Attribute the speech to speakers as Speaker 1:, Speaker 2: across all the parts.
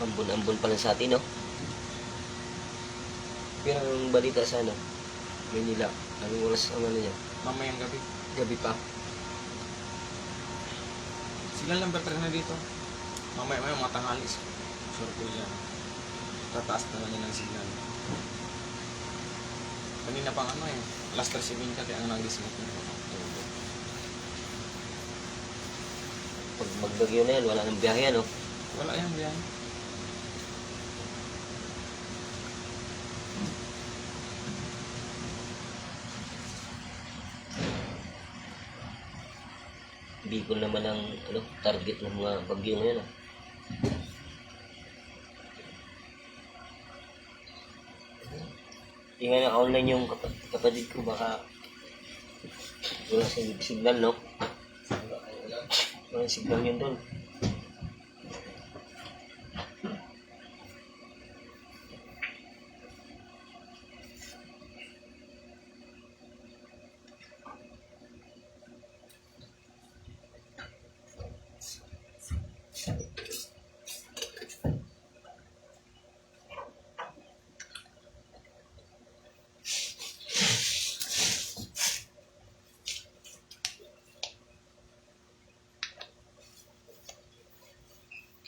Speaker 1: Ambon-ambon pa lang sa atin, no? Pero ang balita sa ano, Manila, anong oras ang ano niya?
Speaker 2: Mamayang gabi.
Speaker 1: Gabi pa.
Speaker 2: Signal number 3 na dito. Mamaya mga tanghali. Sure ko yan. Tataas na lang yan ng signal. Kanina pang ano eh. Last 3:70 kaya ang nang-dismount na.
Speaker 1: Pag magbagyo na yan, wala nang biyahe, no?
Speaker 2: Wala yan diyan.
Speaker 1: Bicol naman ang ano, target ng mga bagyo ngayon, no? Hindi nga na-online yung kapatid ko, baka wala signal, no? Walang signal yun doon.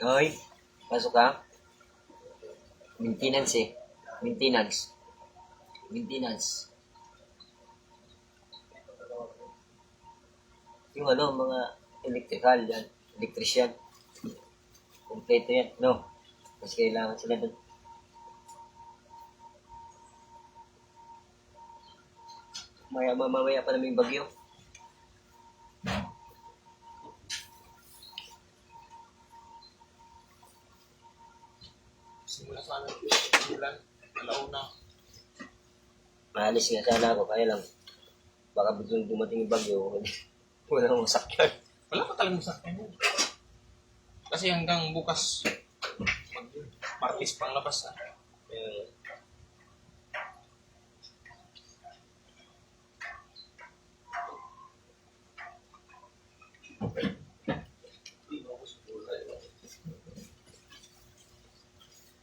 Speaker 1: Hoy, pasok ka. Maintenance eh. Maintenance. Yung ano, mga electrical yan. Electrician. Kompleto yan. No? Mas kailangan sila doon. Mamaya pa namin bagyo.
Speaker 2: Simula sa ano, ulan, alauna.
Speaker 1: Maalis nga sana ako, kaya lang. Baka biglang dumating yung bagyo. Wala akong masakyan.
Speaker 2: Wala pa talagang sakyan yun. Kasi hanggang bukas, Martes pang labas na.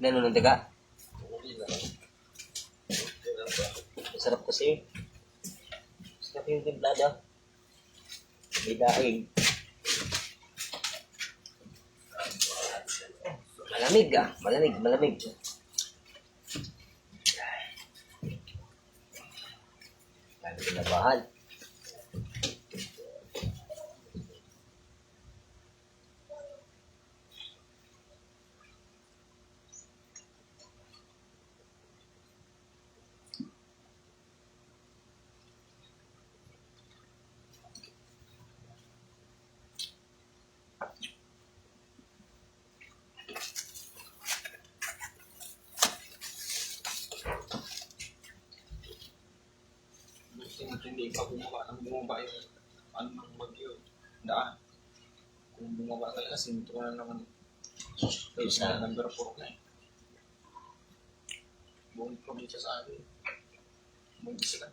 Speaker 1: Nano ng daga? Masarap kasi. Masarap yung timplada. May daing. Malamig ah. Malamig. Lagi kinabahan.
Speaker 2: Hindi pa bumaba yung ano ng bagyo. Daan. Kung bumaba talaga, sinto na naman. Sa number 4 na eh. Buong probinsya sa akin. Buong sila.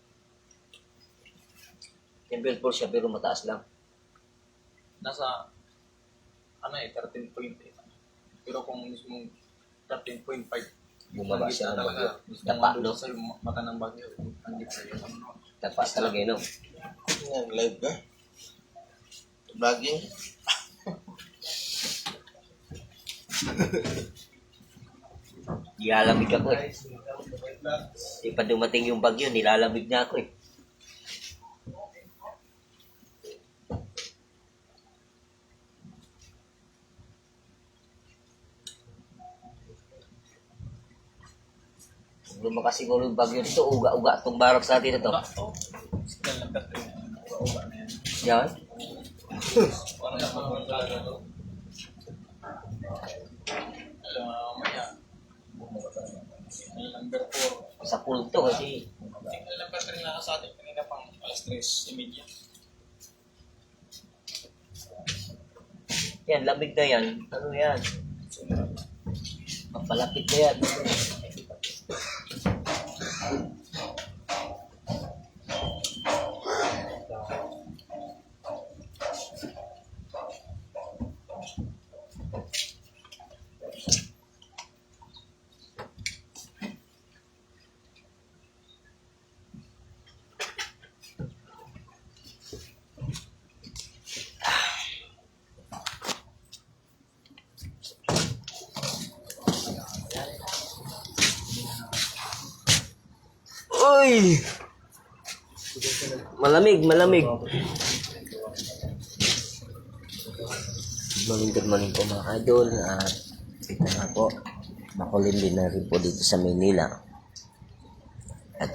Speaker 1: Level 4 siya pero mataas lang.
Speaker 2: Nasa ano eh, 13.8. Pero kung mismo 13.5,
Speaker 1: Bumaba siya ng bagyo.
Speaker 2: Tapa,
Speaker 1: Tapa, no?
Speaker 2: Sa mata ng bagyo. Ang git sa'yo.
Speaker 1: Tapa talaga, no?
Speaker 3: Yan, live ka? Vlogging?
Speaker 1: Nilalamig ako eh. Di pa dumating yung bagyo, nilalamig na ako eh. Kung lumakas siguro yung bagyo dito, uga-uga itong barak sa atin na to.
Speaker 2: Signal number 3. Uga na yan.
Speaker 1: Yan.
Speaker 2: Parang naman talaga to. Alam mo, mamaya. Signal number 4.
Speaker 1: Sa pool to kasi.
Speaker 2: Signal number 3 na sa atin. Kanina pang alas 3:30.
Speaker 1: Yan, lamig na yan. Ano yan? Papalapit na yan. Uy! Malamig, malamig. Good morning po mga idol. Ito na po. Makulim din na rin po dito sa Manila. At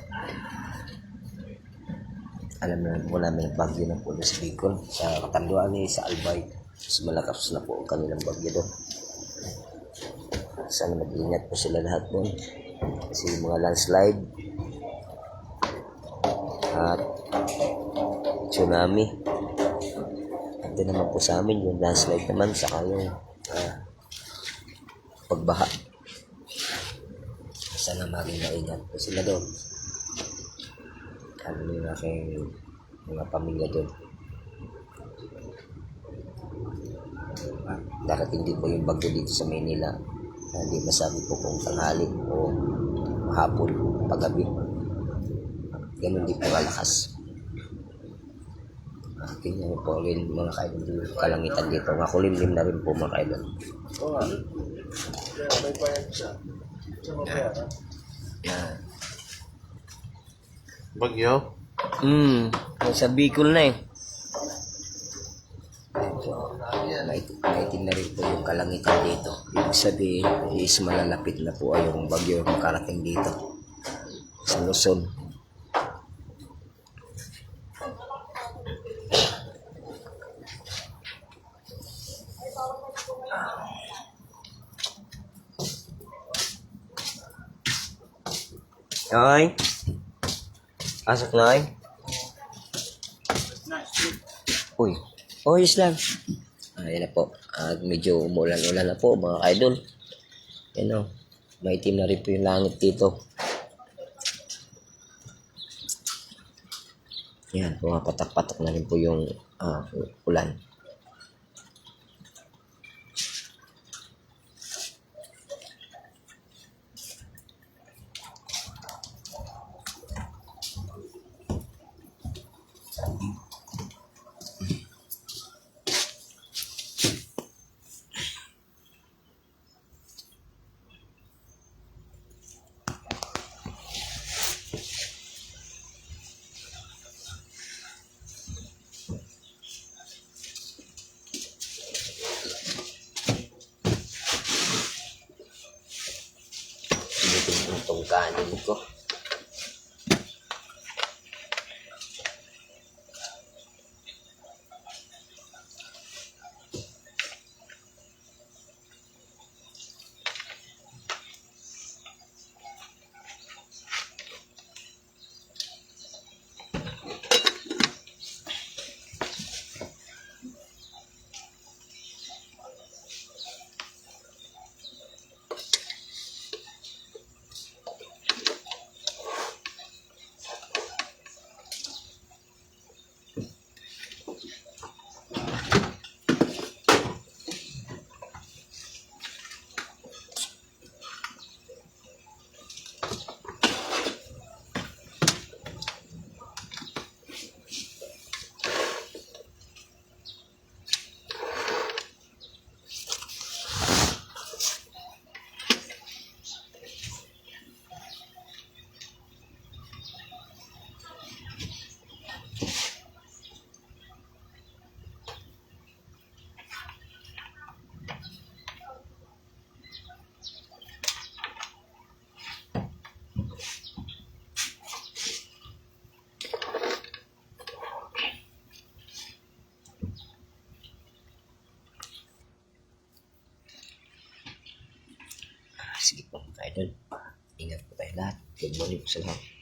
Speaker 1: alam na po namin ang bagyo na po sa Bicol. Sa Katanduan sa Albay. Mas malakas na po ang kanilang bagyo doon. Sana mag-ingat po sila lahat doon. Kasi yung mga landslide at tsunami. Ito naman po sa amin yung landslide naman saka yung pagbaha. Sana maging maingat po sila doon. Ano yung aking mga pamilya doon. Darating din po yung bagyo dito sa Manila. Hindi masabi po kung tanghali o hapon, paggabi. Ganun din po kalakas. Tingnan mo po rin mga kaidol yung kalangitan dito. Makulimlim na rin po mga kaidol.
Speaker 3: Oo nga. May bayad siya.
Speaker 1: Yan.
Speaker 3: Bagyo?
Speaker 1: Sa Bicol na eh. Maitim na rin po yung kalangitan dito. Ibig sabihin is malalapit na po ay yung bagyo makarating dito sa Luzon. Ay, asok na ay. Uy, yes lang. Ayan na po. Medyo umulan-ulan na po mga idol. Yan o. Maitim na rin po yung langit dito. Yan, pumapatak-patak na rin po yung ulan. Itong kanin ko. Sige po, idol. Ingat po tayo lahat. Good morning po sa lahat.